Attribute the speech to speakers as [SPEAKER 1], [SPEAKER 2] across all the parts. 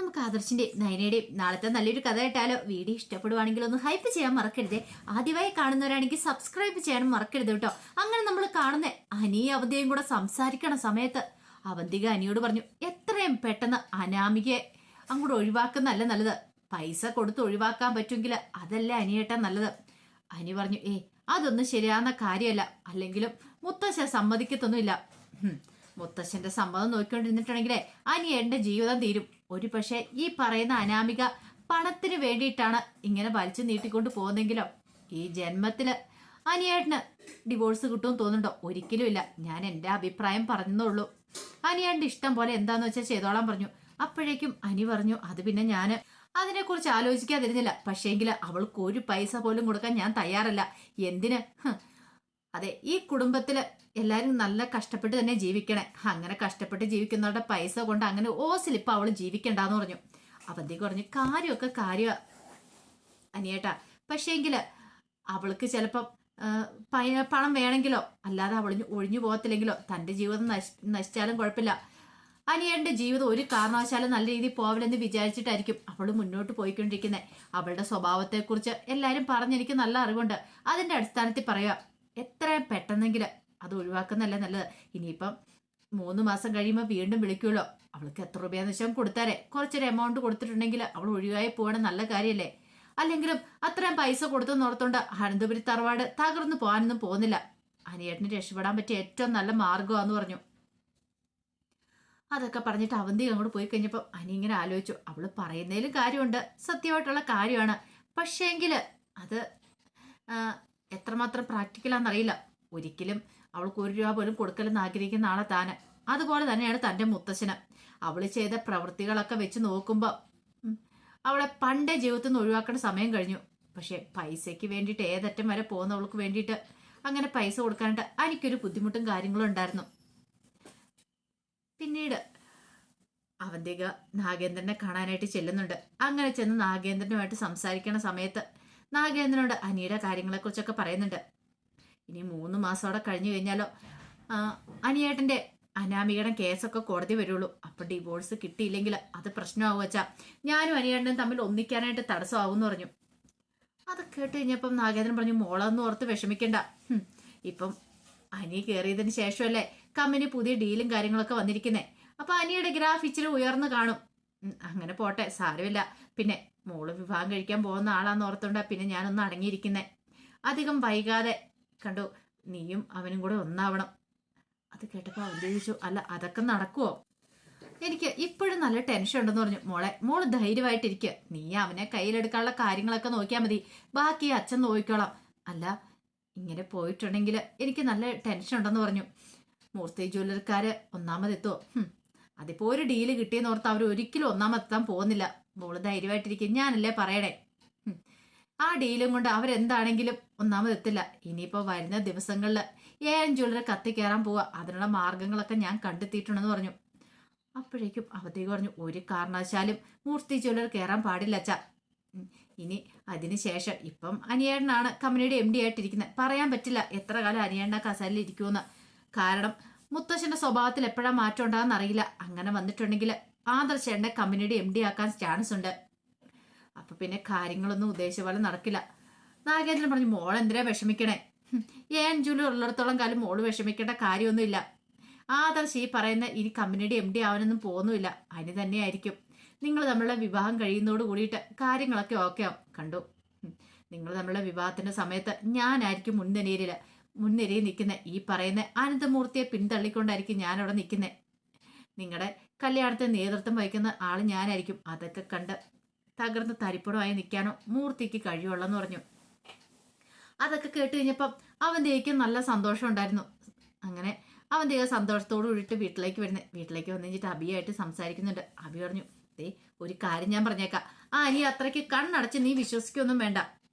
[SPEAKER 1] നമുക്ക് ആദർശിന്റെയും നയനയുടെയും നാളത്തെ നല്ലൊരു കഥ കേട്ടാലോ? വീഡിയോ ഇഷ്ടപ്പെടുവാണെങ്കിൽ ഒന്ന് ഹൈപ്പ് ചെയ്യാൻ മറക്കരുതേ. ആദ്യമായി കാണുന്നവരാണെങ്കിൽ സബ്സ്ക്രൈബ് ചെയ്യാനും മറക്കരുത് കേട്ടോ. അങ്ങനെ നമ്മൾ കാണുന്ന അനിയും അവന്തികയും കൂടെ സംസാരിക്കണ സമയത്ത് അവന്തിക അനിയോട് പറഞ്ഞു, എത്രയും പെട്ടെന്ന് അനാമികയെ അങ്ങോട്ട് ഒഴിവാക്കുന്നല്ല നല്ലത്. പൈസ കൊടുത്ത് ഒഴിവാക്കാൻ പറ്റുമെങ്കിൽ അതല്ലേ അനിയേട്ടാ നല്ലത്. അനി പറഞ്ഞു, അതൊന്നും ശരിയാവുന്ന കാര്യമല്ല. അല്ലെങ്കിലും മുത്തശ്ശ സമ്മതിക്കത്തൊന്നുമില്ല. മുത്തശ്ശന്റെ സമ്മതം നോക്കിക്കൊണ്ടിരുന്നിട്ടുണ്ടെങ്കിലേ അനിയേട്ടന്റെ ജീവിതം തീരും. ഒരു പക്ഷേ ഈ പറയുന്ന അനാമിക പണത്തിന് വേണ്ടിയിട്ടാണ് ഇങ്ങനെ വലിച്ചു നീട്ടിക്കൊണ്ട് പോകുന്നെങ്കിലോ ഈ ജന്മത്തില് അനിയേട്ടന് ഡിവോഴ്സ് കിട്ടുമെന്ന് തോന്നുന്നുണ്ടോ? ഒരിക്കലും ഇല്ല. ഞാൻ എന്റെ അഭിപ്രായം പറഞ്ഞുള്ളൂ. അനിയേട്ടന്റെ ഇഷ്ടം പോലെ എന്താന്ന് വെച്ചാൽ ചെയ്തോളാൻ പറഞ്ഞു. അപ്പോഴേക്കും അനി പറഞ്ഞു, അത് പിന്നെ ഞാൻ അതിനെക്കുറിച്ച് ആലോചിക്കാതിരുന്നില്ല. പക്ഷേങ്കിൽ അവൾക്ക് ഒരു പൈസ പോലും കൊടുക്കാൻ ഞാൻ തയ്യാറല്ല. എന്തിന്? അതെ, ഈ കുടുംബത്തില് എല്ലാരും നല്ല കഷ്ടപ്പെട്ട് തന്നെ ജീവിക്കണേ. അങ്ങനെ കഷ്ടപ്പെട്ട് ജീവിക്കുന്നവരുടെ പൈസ കൊണ്ട് അങ്ങനെ ഓസിലിപ്പ അവള് ജീവിക്കണ്ടെന്ന് പറഞ്ഞു. അവന്തേക്ക് പറഞ്ഞു, കാര്യമൊക്കെ കാര്യ അനിയേട്ടാ. പക്ഷേങ്കില് അവൾക്ക് ചിലപ്പം പണം വേണമെങ്കിലോ അല്ലാതെ അവൾ ഒഴിഞ്ഞു പോകത്തില്ലെങ്കിലോ തന്റെ ജീവിതം നശിച്ചാലും കുഴപ്പമില്ല. അനിയന്റെ ജീവിതം ഒരു കാരണവശാലും നല്ല രീതിയിൽ പോവലെന്ന് വിചാരിച്ചിട്ടായിരിക്കും അവൾ മുന്നോട്ട് പോയിക്കൊണ്ടിരിക്കുന്നത്. അവളുടെ സ്വഭാവത്തെക്കുറിച്ച് എല്ലാരും പറഞ്ഞെനിക്ക് നല്ല അറിവുണ്ട്. അതിന്റെ അടിസ്ഥാനത്തിൽ പറയാ, എത്രയും പെട്ടെന്നെങ്കിൽ അത് ഒഴിവാക്കുന്നല്ല നല്ലത്. ഇനിയിപ്പം 3 മാസം കഴിയുമ്പോൾ വീണ്ടും വിളിക്കുമല്ലോ. അവൾക്ക് എത്ര രൂപയാന്ന് വെച്ചാൽ കൊടുത്താലേ കുറച്ചൊരു എമൗണ്ട് കൊടുത്തിട്ടുണ്ടെങ്കിൽ അവൾ ഒഴിവായി പോകണം. നല്ല കാര്യമല്ലേ? അല്ലെങ്കിലും അത്രയും പൈസ കൊടുത്തെന്ന് ഓർത്തോണ്ട് അനന്തപുരി തറവാട് തകർന്നു പോകാനൊന്നും പോകുന്നില്ല. അനിയേട്ടന് രക്ഷപ്പെടാൻ പറ്റിയ ഏറ്റവും നല്ല മാർഗമാന്ന് പറഞ്ഞു. അതൊക്കെ പറഞ്ഞിട്ട് അവന്തി അങ്ങോട്ട് പോയി കഴിഞ്ഞപ്പോൾ അനി ഇങ്ങനെ ആലോചിച്ചു, അവള് പറയുന്നതിലും കാര്യമുണ്ട്, സത്യമായിട്ടുള്ള കാര്യമാണ്. പക്ഷേങ്കില് അത് എത്രമാത്രം പ്രാക്ടിക്കലാണെന്നറിയില്ല. ഒരിക്കലും അവൾക്ക് 1 രൂപ പോലും കൊടുക്കലെന്ന് ആഗ്രഹിക്കുന്ന ആളെ താന്. അതുപോലെ തന്നെയാണ് തൻ്റെ മുത്തശ്ശന്. അവള് ചെയ്ത പ്രവൃത്തികളൊക്കെ വെച്ച് നോക്കുമ്പോൾ അവളെ പണ്ടേ ജീവിതത്തിൽ നിന്ന് ഒഴിവാക്കേണ്ട സമയം കഴിഞ്ഞു. പക്ഷെ പൈസയ്ക്ക് വേണ്ടിയിട്ട് ഏതറ്റം വരെ പോകുന്നവൾക്ക് വേണ്ടിയിട്ട് അങ്ങനെ പൈസ കൊടുക്കാനായിട്ട് എനിക്കൊരു ബുദ്ധിമുട്ടും കാര്യങ്ങളും ഉണ്ടായിരുന്നു. പിന്നീട് അവന്തിക നാഗേന്ദ്രനെ കാണാനായിട്ട് ചെല്ലുന്നുണ്ട്. അങ്ങനെ ചെന്ന് നാഗേന്ദ്രനുമായിട്ട് സംസാരിക്കണ സമയത്ത് നാഗേന്ദ്രനോട് അനിയുടെ കാര്യങ്ങളെക്കുറിച്ചൊക്കെ പറയുന്നുണ്ട്. ഇനി 3 മാസത്തോടെ കഴിഞ്ഞു കഴിഞ്ഞാലോ അനിയേട്ടന്റെ അനാമികയുടെ കേസൊക്കെ കോടതി വരുള്ളൂ. അപ്പൊ ഡിവോഴ്സ് കിട്ടിയില്ലെങ്കിൽ അത് പ്രശ്നമാവും വെച്ചാ ഞാനും അനിയേട്ടനും തമ്മിൽ ഒന്നിക്കാനായിട്ട് തടസ്സമാകുമെന്ന് പറഞ്ഞു. അത് കേട്ട് കഴിഞ്ഞപ്പം നാഗേന്ദ്രൻ പറഞ്ഞു, മോളൊന്നും ഓർത്ത് വിഷമിക്കണ്ട. ഇപ്പം അനി കയറിയതിന് ശേഷമല്ലേ കമ്പനി പുതിയ ഡീലും കാര്യങ്ങളൊക്കെ വന്നിരിക്കുന്നേ. അപ്പൊ അനിയുടെ ഗ്രാഫ് ഇച്ചിരി ഉയർന്നു കാണും. അങ്ങനെ പോട്ടെ, സാരമില്ല. പിന്നെ മോള് വിവാഹം കഴിക്കാൻ പോകുന്ന ആളാന്ന് ഓർത്തോണ്ടാ പിന്നെ ഞാനൊന്ന് അടങ്ങിയിരിക്കുന്നേ. അധികം വൈകാതെ കണ്ടു നീയും അവനും കൂടെ ഒന്നാവണം. അത് കേട്ടപ്പോ അവൻ ചോദിച്ചു, അല്ല അതൊക്കെ നടക്കുവോ? എനിക്ക് ഇപ്പോഴും നല്ല ടെൻഷൻ ഉണ്ടെന്ന് പറഞ്ഞു. മോള് ധൈര്യമായിട്ടിരിക്കുക. നീ അവനെ കയ്യിലെടുക്കാനുള്ള കാര്യങ്ങളൊക്കെ നോക്കിയാൽ മതി. ബാക്കി അച്ഛൻ നോക്കിക്കോളാം. അല്ല ഇങ്ങനെ പോയിട്ടുണ്ടെങ്കിൽ എനിക്ക് നല്ല ടെൻഷൻ ഉണ്ടെന്ന് പറഞ്ഞു. മൂർത്തി ജ്വല്ലറിക്കാര് ഒന്നാമതെത്തോ? അതിപ്പോ ഒരു ഡീല് കിട്ടിയെന്ന് ഓർത്ത് അവർ ഒരിക്കലും ഒന്നാമതെത്താൻ പോകുന്നില്ല. മോള് ധൈര്യമായിട്ടിരിക്കും, ഞാനല്ലേ പറയണേ. ആ ഡീലും കൊണ്ട് അവരെന്താണെങ്കിലും ഒന്നാമതെത്തില്ല. ഇനിയിപ്പോ വരുന്ന ദിവസങ്ങളിൽ AM ജ്വല്ലറി കത്തിക്കയറാൻ പോവുക. അതിനുള്ള മാർഗങ്ങളൊക്കെ ഞാൻ കണ്ടെത്തിയിട്ടുണ്ടെന്ന് പറഞ്ഞു. അപ്പോഴേക്കും അവധി പറഞ്ഞു, ഒരു കാരണവശാലും മൂർത്തി ജ്വല്ലറി കയറാൻ പാടില്ല അച്ഛാ. ഇനി അതിനുശേഷം ഇപ്പം അനിയേട്ടനാണ് കമ്പനിയുടെ MD ആയിട്ടിരിക്കുന്നത്. പറയാൻ പറ്റില്ല എത്ര കാലം അനിയേട്ടൻ കസലിൽ ഇരിക്കുമെന്ന്. കാരണം മുത്തശ്ശന്റെ സ്വഭാവത്തിൽ എപ്പോഴാ മാറ്റം ഉണ്ടാകുന്ന അറിയില്ല. അങ്ങനെ വന്നിട്ടുണ്ടെങ്കിൽ ആദർശേട്ടനെ കമ്പനിയുടെ MD ആക്കാൻ ചാൻസ് ഉണ്ട്. അപ്പൊ പിന്നെ കാര്യങ്ങളൊന്നും ഉദ്ദേശിച്ച പോലെ നടക്കില്ല. നാഗേന്ദ്രൻ പറഞ്ഞു, മോൾ എന്തിനാ വിഷമിക്കണേ? AM ജ്വല്ലറി ഉള്ളിടത്തോളം കാലം മോള് വിഷമിക്കേണ്ട കാര്യമൊന്നുമില്ല. ആദർശ് ഈ പറയുന്ന ഇനി കമ്പനിയുടെ MD ആവാനൊന്നും പോകുന്നുമില്ല. അതിന് തന്നെയായിരിക്കും. നിങ്ങൾ തമ്മിലുള്ള വിവാഹം കഴിയുന്നതോട് കൂടിയിട്ട് കാര്യങ്ങളൊക്കെ ഓക്കെ ആവും. കണ്ടു, നിങ്ങൾ തമ്മിലുള്ള വിവാഹത്തിന്റെ സമയത്ത് ഞാനായിരിക്കും മുൻനിരയിൽ നിൽക്കുന്നത്. ഈ പറയുന്ന അനന്തമൂർത്തിയെ പിന്തള്ളിക്കൊണ്ടായിരിക്കും ഞാനവിടെ നിൽക്കുന്നത്. നിങ്ങളുടെ കല്യാണത്തിന് നേതൃത്വം വഹിക്കുന്ന ആള് ഞാനായിരിക്കും. അതൊക്കെ കണ്ട് തകർന്ന് തരിപ്പടമായി നിൽക്കാനോ മൂർത്തിക്ക് കഴിയുള്ളെന്ന് പറഞ്ഞു. അതൊക്കെ കേട്ട് കഴിഞ്ഞപ്പം അവന്തികയ്ക്ക് നല്ല സന്തോഷം ഉണ്ടായിരുന്നു. അങ്ങനെ അവന്തിക സന്തോഷത്തോടു കൂടിയിട്ട് വീട്ടിലേക്ക് വന്നു കഴിഞ്ഞിട്ട് അബിയായിട്ട് സംസാരിക്കുന്നുണ്ട്. അബി പറഞ്ഞു, ഒരു കാര്യം ഞാൻ പറഞ്ഞേക്കാം. അനി അത്രയ്ക്ക് കണ്ണടച്ച് നീ വിശ്വസിക്കൊന്നും വേണ്ട.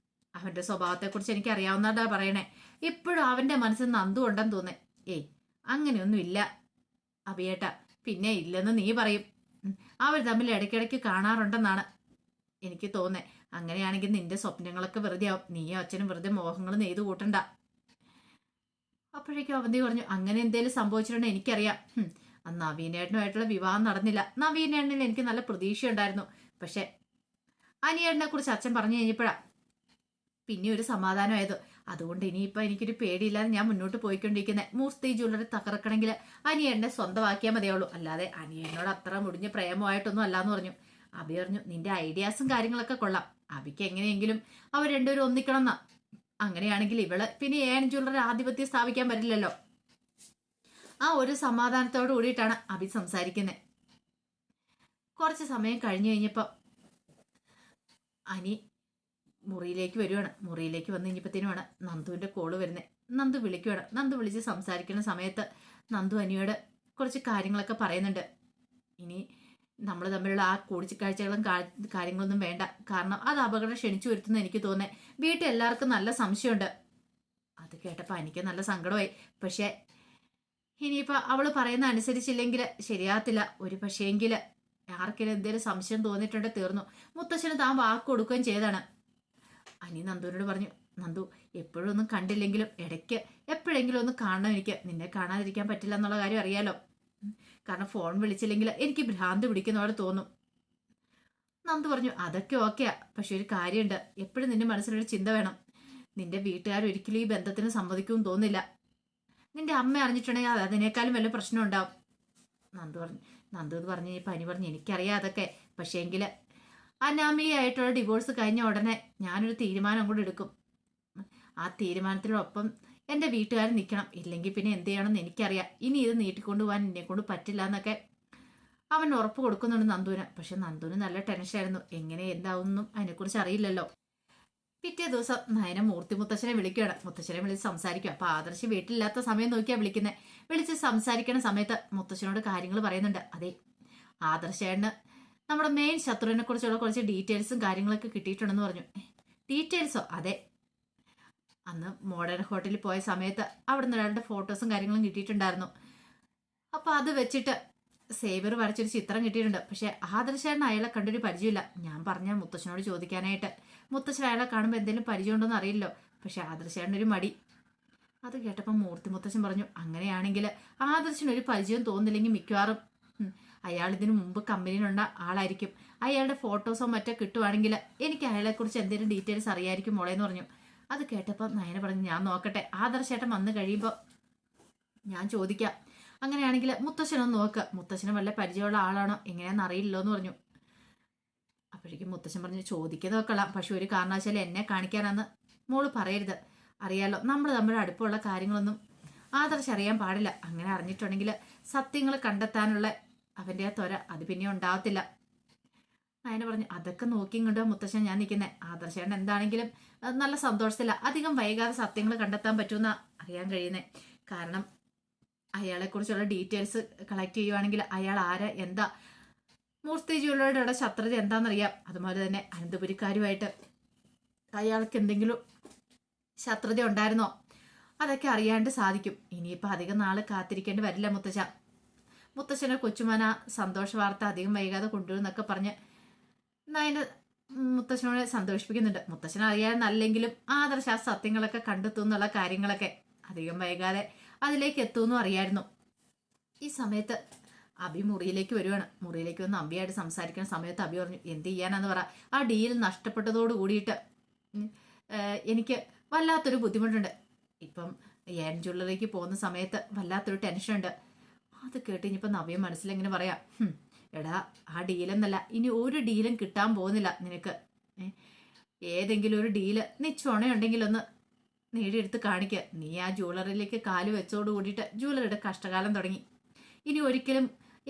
[SPEAKER 1] അവന്റെ സ്വഭാവത്തെക്കുറിച്ച് എനിക്ക് അറിയാവുന്നതാ പറയണേ. ഇപ്പോഴും അവന്റെ മനസ്സിൽ നന്ദു ഉണ്ടെന്ന് തോന്നേ. അങ്ങനെയൊന്നും ഇല്ല അബിയേട്ടാ. പിന്നെ ഇല്ലെന്ന് നീ പറയും. അവർ തമ്മിൽ ഇടയ്ക്കിടയ്ക്ക് കാണാറുണ്ടെന്നാണ് എനിക്ക് തോന്നേ. അങ്ങനെയാണെങ്കിൽ നിന്റെ സ്വപ്നങ്ങളൊക്കെ വെറുതെ ആവും. നീയോ അച്ഛനും വെറുതെ മോഹങ്ങൾ നെയ്തു കൂട്ടണ്ട. അപ്പോഴേക്കും അവന്തി പറഞ്ഞു, അങ്ങനെ എന്തേലും സംഭവിച്ചിട്ടുണ്ടെങ്കിൽ എനിക്കറിയാം. അന്ന് നവീനേട്ടനുമായിട്ടുള്ള വിവാഹം നടന്നില്ല. നവീനേട്ടനിൽ എനിക്ക് നല്ല പ്രതീക്ഷയുണ്ടായിരുന്നു. പക്ഷെ അനിയേട്ടനെ കുറിച്ച് അച്ഛൻ പറഞ്ഞു കഴിഞ്ഞപ്പോഴാ പിന്നെ ഒരു സമാധാനമായത്. അതുകൊണ്ട് ഇനിയിപ്പോൾ എനിക്കൊരു പേടിയില്ലാതെ ഞാൻ മുന്നോട്ട് പോയിക്കൊണ്ടിരിക്കുന്നത്. മൂർത്തി ജ്വല്ലറി തകർക്കണമെങ്കിൽ അനിയേട്ടനെ സ്വന്തമാക്കിയാൽ മതിയുള്ളൂ, അല്ലാതെ അനിയനോട് അത്ര മുടിഞ്ഞ പ്രേമമായിട്ടൊന്നും അല്ലാന്ന് പറഞ്ഞു. അബി പറഞ്ഞു, നിന്റെ ഐഡിയാസും കാര്യങ്ങളൊക്കെ കൊള്ളാം. അബിക്ക് എങ്ങനെയെങ്കിലും അവർ രണ്ടുപേരും ഒന്നിക്കണം എന്നാ. അങ്ങനെയാണെങ്കിൽ ഇവള് പിന്നെ ഏൺ ജ്വല്ലറി ആധിപത്യം സ്ഥാപിക്കാൻ പറ്റില്ലല്ലോ. ആ ഒരു സമാധാനത്തോട് കൂടിയിട്ടാണ് അബി സംസാരിക്കുന്നത്. കുറച്ച് സമയം കഴിഞ്ഞു കഴിഞ്ഞപ്പോൾ അനി മുറിയിലേക്ക് വരുവാണ്. മുറിയിലേക്ക് വന്നു കഴിഞ്ഞപ്പോഴത്തേനുമാണ് നന്ദുവിൻ്റെ കോള് വരുന്നത്. നന്ദു വിളിക്കുവാണ്. നന്ദു വിളിച്ച് സംസാരിക്കുന്ന സമയത്ത് നന്ദു അനിയോട് കുറച്ച് കാര്യങ്ങളൊക്കെ പറയുന്നുണ്ട്. ഇനി നമ്മൾ തമ്മിലുള്ള ആ കൂടിക്കാഴ്ചകളും കാര്യങ്ങളൊന്നും വേണ്ട, കാരണം അത് അപകടം ക്ഷണിച്ചു വരുത്തുന്ന എനിക്ക് തോന്നേ. വീട്ടിൽ എല്ലാവർക്കും നല്ല സംശയമുണ്ട്. അത് കേട്ടപ്പോൾ എനിക്ക് നല്ല സങ്കടമായി. പക്ഷേ ഇനിയിപ്പോൾ അവൾ പറയുന്ന അനുസരിച്ചില്ലെങ്കിൽ ശരിയാകത്തില്ല. ഒരു പക്ഷേങ്കിൽ ആർക്കെങ്കിലും എന്തെങ്കിലും സംശയം തോന്നിയിട്ടുണ്ടെ തീർന്നു. മുത്തശ്ശന് താൻ വാക്ക് കൊടുക്കുകയും ചെയ്താണ്. അനി നന്ദുവിനോട് പറഞ്ഞു, നന്ദു എപ്പോഴും ഒന്നും കണ്ടില്ലെങ്കിലും ഇടയ്ക്ക് എപ്പോഴെങ്കിലും ഒന്ന് കാണണം. എനിക്ക് നിന്നെ കാണാതിരിക്കാൻ പറ്റില്ല എന്നുള്ള കാര്യം അറിയാലോ. കാരണം ഫോൺ വിളിച്ചില്ലെങ്കിൽ എനിക്ക് ഭ്രാന്ത് പിടിക്കുന്ന പോലെ തോന്നും. നന്ദു പറഞ്ഞു, അതൊക്കെ ഓക്കെയാ, പക്ഷെ ഒരു കാര്യമുണ്ട്. എപ്പോഴും നിന്റെ മനസ്സിലൊരു ചിന്ത വേണം. നിന്റെ വീട്ടുകാർ ഒരിക്കലും ഈ ബന്ധത്തിന് സമ്മതിക്കുമെന്ന് തോന്നില്ല. നിന്റെ അമ്മ അറിഞ്ഞിട്ടുണ്ടെങ്കിൽ അത് അതിനേക്കാളും വല്ല പ്രശ്നം ഉണ്ടാവും. നന്ദു എന്ന് പറഞ്ഞു പനി പറഞ്ഞു, എനിക്കറിയാം അതൊക്കെ. പക്ഷേ എങ്കിൽ അനാമികയായിട്ടുള്ള ഡിവോഴ്സ് കഴിഞ്ഞ ഉടനെ ഞാനൊരു തീരുമാനം കൂടെ എടുക്കും. ആ തീരുമാനത്തിനൊപ്പം എൻ്റെ വീട്ടുകാർ നിൽക്കണം. ഇല്ലെങ്കിൽ പിന്നെ എന്ത് ചെയ്യണമെന്ന് എനിക്കറിയാം. ഇനി ഇത് നീട്ടിക്കൊണ്ടു പോകാൻ എന്നെ കൊണ്ട് പറ്റില്ല എന്നൊക്കെ അവൻ ഉറപ്പ് കൊടുക്കുന്നുണ്ട് നന്ദുവിന്. പക്ഷെ നന്ദുവിന് നല്ല ടെൻഷനായിരുന്നു. എങ്ങനെ എന്താവുമെന്നും അതിനെക്കുറിച്ച് അറിയില്ലല്ലോ. പിറ്റേ ദിവസം നയന മൂർത്തി മുത്തശ്ശനെ വിളിക്കുകയാണ്. മുത്തശ്ശനെ വിളിച്ച് സംസാരിക്കുക. അപ്പോൾ ആദർശ് വീട്ടിലില്ലാത്ത സമയം നോക്കിയാണ് വിളിക്കുന്നത്. വിളിച്ച് സംസാരിക്കുന്ന സമയത്ത് മുത്തശ്ശനോട് കാര്യങ്ങൾ പറയുന്നുണ്ട്. അതെ, ആദർശേട്ടന് നമ്മുടെ മെയിൻ ശത്രുവിനെ കുറിച്ചുള്ള കുറച്ച് ഡീറ്റെയിൽസും കാര്യങ്ങളൊക്കെ കിട്ടിയിട്ടുണ്ടെന്ന് പറഞ്ഞു. ഡീറ്റെയിൽസോ? അതെ, അന്ന് മോഡേൺ ഹോട്ടലിൽ പോയ സമയത്ത് അവിടുന്ന് ഒരാളുടെ ഫോട്ടോസും കാര്യങ്ങളും കിട്ടിയിട്ടുണ്ടായിരുന്നു. അപ്പോൾ അത് വെച്ചിട്ട് സേവർ വരച്ചൊരു ചിത്രം കിട്ടിയിട്ടുണ്ട്. പക്ഷേ ആദർശേട്ടന് അയാളെ കണ്ടൊരു പരിചയമില്ല. ഞാൻ പറഞ്ഞ മുത്തശ്ശനോട് ചോദിക്കാനായിട്ട്. മുത്തശ്ശൻ അയാളെ കാണുമ്പോൾ എന്തെങ്കിലും പരിചയമുണ്ടോന്ന് അറിയില്ലോ. പക്ഷെ ആദർശേട്ടനൊരു മടി. അത് കേട്ടപ്പോൾ മൂർത്തി മുത്തശ്ശൻ പറഞ്ഞു, അങ്ങനെയാണെങ്കിൽ ആദർശനൊരു പരിചയം തോന്നില്ലെങ്കിൽ മിക്കവാറും അയാൾ ഇതിനു മുമ്പ് കമ്പനിയിലുള്ള ആളായിരിക്കും. അയാളുടെ ഫോട്ടോസോ മറ്റോ കിട്ടുവാണെങ്കിൽ എനിക്ക് അയാളെക്കുറിച്ച് എന്തെങ്കിലും ഡീറ്റെയിൽസ് അറിയായിരിക്കും മോളേന്ന് പറഞ്ഞു. അത് കേട്ടപ്പോൾ നയന പറഞ്ഞു, ഞാൻ നോക്കട്ടെ, ആദർശേട്ടൻ വന്നു കഴിയുമ്പോൾ ഞാൻ ചോദിക്കാം. അങ്ങനെയാണെങ്കിൽ മുത്തശ്ശനൊന്ന് നോക്ക്, മുത്തശ്ശന് വല്ല പരിചയമുള്ള ആളാണോ എങ്ങനെയാണെന്ന് അറിയില്ലോ എന്ന് പറഞ്ഞു. അപ്പോഴേക്കും മുത്തശ്ശൻ പറഞ്ഞു, ചോദിക്കുന്നത് നോக்கலாம், പക്ഷെ ഒരു കാരണവശാലും എന്നെ കാണിക്കാനാന്ന് മോള് പറയരുത്. അറിയാലോ, നമ്മൾ തമ്മിൽ അടുപ്പമുള്ള കാര്യങ്ങളൊന്നും ആദർശം അറിയാൻ പാടില്ല. അങ്ങനെ അറിഞ്ഞിട്ടുണ്ടെങ്കിൽ സത്യങ്ങൾ കണ്ടെത്താനുള്ള അവൻ്റെ ആ ത്വര അത് പിന്നെ ഉണ്ടാവത്തില്ല. നയന പറഞ്ഞു, അതൊക്കെ നോക്കിയും കൊണ്ട് മുത്തശ്ശൻ ഞാൻ നിൽക്കുന്നത്. ആദർശേട്ടൻ എന്താണെങ്കിലും നല്ല സന്തോഷത്തില്ല. അധികം വൈകാതെ സത്യങ്ങൾ കണ്ടെത്താൻ പറ്റുമെന്നാ അറിയാൻ കഴിയുന്നത്. കാരണം അയാളെക്കുറിച്ചുള്ള ഡീറ്റെയിൽസ് കളക്ട് ചെയ്യുവാണെങ്കിൽ അയാൾ ആരാ എന്താ, മൂർത്തി ജ്വല്ലറിയുടെ ശത്രുത എന്താണെന്നറിയാം. അതുപോലെ തന്നെ അനന്തപുരിക്കാരുമായിട്ട് അയാൾക്ക് എന്തെങ്കിലും ശത്രുത ഉണ്ടായിരുന്നോ അതൊക്കെ അറിയാണ്ട് സാധിക്കും. ഇനിയിപ്പോൾ അധികം നാൾ കാത്തിരിക്കേണ്ടി വരില്ല മുത്തശ്ശ. മുത്തശ്ശനെ കൊച്ചുമാന സന്തോഷ വാർത്ത അധികം വൈകാതെ കൊണ്ടുവരുന്നൊക്കെ പറഞ്ഞ് നയന മുത്തശ്ശനോട് സന്തോഷിപ്പിക്കുന്നുണ്ട്. മുത്തശ്ശൻ അറിയാനല്ലെങ്കിലും ആദർശ ആ സത്യങ്ങളൊക്കെ കണ്ടെത്തും എന്നുള്ള കാര്യങ്ങളൊക്കെ അധികം വൈകാതെ അതിലേക്ക് എത്തുമെന്നും അറിയായിരുന്നു. ഈ സമയത്ത് അബി മുറിയിലേക്ക് വരുവാണ്. മുറിയിലേക്ക് വന്ന് അബിയായിട്ട് സംസാരിക്കുന്ന സമയത്ത് അബി പറഞ്ഞു, എന്ത് ചെയ്യാനാന്ന് പറ, ആ ഡീൽ നഷ്ടപ്പെട്ടതോട് കൂടിയിട്ട് എനിക്ക് വല്ലാത്തൊരു ബുദ്ധിമുട്ടുണ്ട്. ഇപ്പം ഏൺ ജ്വല്ലറിക്ക് പോകുന്ന സമയത്ത് വല്ലാത്തൊരു ടെൻഷനുണ്ട്. അത് കേട്ട് ഇനിയിപ്പോൾ നവ്യ മനസ്സിലെങ്ങനെ പറയാം, എടാ ആ ഡീലെന്നല്ല ഇനി ഒരു ഡീലും കിട്ടാൻ പോകുന്നില്ല നിനക്ക്. ഏതെങ്കിലും ഒരു ഡീല് നീ ചുണയുണ്ടെങ്കിലൊന്ന് നേടിയെടുത്ത് കാണിക്കുക. നീ ആ ജ്വല്ലറിയിലേക്ക് കാല് വെച്ചോട് കൂടിയിട്ട് ജ്വല്ലറിയുടെ കഷ്ടകാലം തുടങ്ങി. ഇനി ഒരിക്കലും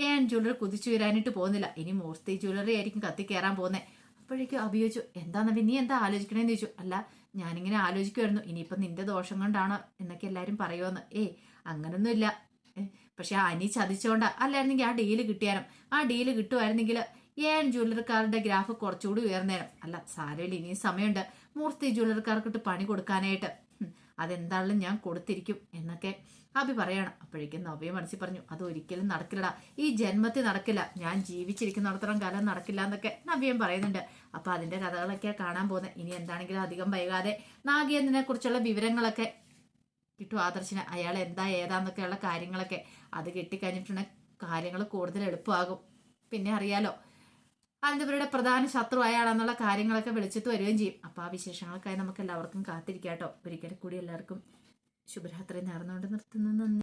[SPEAKER 1] ഏൺ ജ്വല്ലറി കുതിച്ചു വരാനായിട്ട് പോകുന്നില്ല. ഇനി മൂർത്തി ജ്വല്ലറി ആയിരിക്കും കത്തിക്കയറാൻ പോകുന്നത്. അപ്പോഴേക്കും അഭിയോജിച്ചു, എന്താണെന്നവി നീ എന്താ ആലോചിക്കണേന്ന് ചോദിച്ചു. അല്ല, ഞാനിങ്ങനെ ആലോചിക്കുമായിരുന്നു, ഇനിയിപ്പം നിന്റെ ദോഷം കൊണ്ടാണോ എന്നൊക്കെ എല്ലാവരും പറയുമെന്ന്. അങ്ങനൊന്നുമില്ല. പക്ഷെ അനി ചതിച്ചോണ്ടാ, അല്ലായിരുന്നെങ്കിൽ ആ ഡീല് കിട്ടിയാലും. ആ ഡീല് കിട്ടുമായിരുന്നെങ്കിൽ ഏൺ ജ്വല്ലറിക്കാരുടെ ഗ്രാഫ് കുറച്ചുകൂടി ഉയർന്നേരം. അല്ല സാരമില്ല, ഇനിയും സമയമുണ്ട് മൂർത്തി ജ്വല്ലറിക്കാർക്കിട്ട് പണി കൊടുക്കാനായിട്ട്. അതെന്താണെങ്കിലും ഞാൻ കൊടുത്തിരിക്കും എന്നൊക്കെ അഭി പറയണം. അപ്പോഴേക്കും നവ്യ മനസ്സിൽ പറഞ്ഞു, അതൊരിക്കലും നടക്കില്ലടാ, ഈ ജന്മത്തിൽ നടക്കില്ല, ഞാൻ ജീവിച്ചിരിക്കുന്നിടത്തോളം കാലം നടക്കില്ല എന്നൊക്കെ നവ്യം പറയുന്നുണ്ട്. അപ്പൊ അതിന്റെ കഥകളൊക്കെ കാണാൻ പോകുന്നത്. ഇനി എന്താണെങ്കിലും അധികം വൈകാതെ നാഗേന്ദ്രനെ കുറിച്ചുള്ള വിവരങ്ങളൊക്കെ കിട്ടും ആദർശിന്. അയാൾ എന്താ ഏതാന്നൊക്കെയുള്ള കാര്യങ്ങളൊക്കെ അത് കിട്ടിക്കഴിഞ്ഞിട്ടുണ്ടെങ്കിൽ കാര്യങ്ങൾ കൂടുതൽ എളുപ്പമാകും. പിന്നെ അറിയാലോ, അനന്തപുരിയുടെ പ്രധാന ശത്രു അയാളെന്നുള്ള കാര്യങ്ങളൊക്കെ വെളിച്ചത്ത് വരികയും ചെയ്യും. അപ്പോൾ ആ വിശേഷങ്ങൾക്കായി നമുക്ക് എല്ലാവർക്കും കാത്തിരിക്കാം കേട്ടോ. ഒരിക്കൽ കൂടി എല്ലാവർക്കും ശുഭരാത്രി നേർന്നുകൊണ്ട് നിർത്തുന്നു. നന്ദി.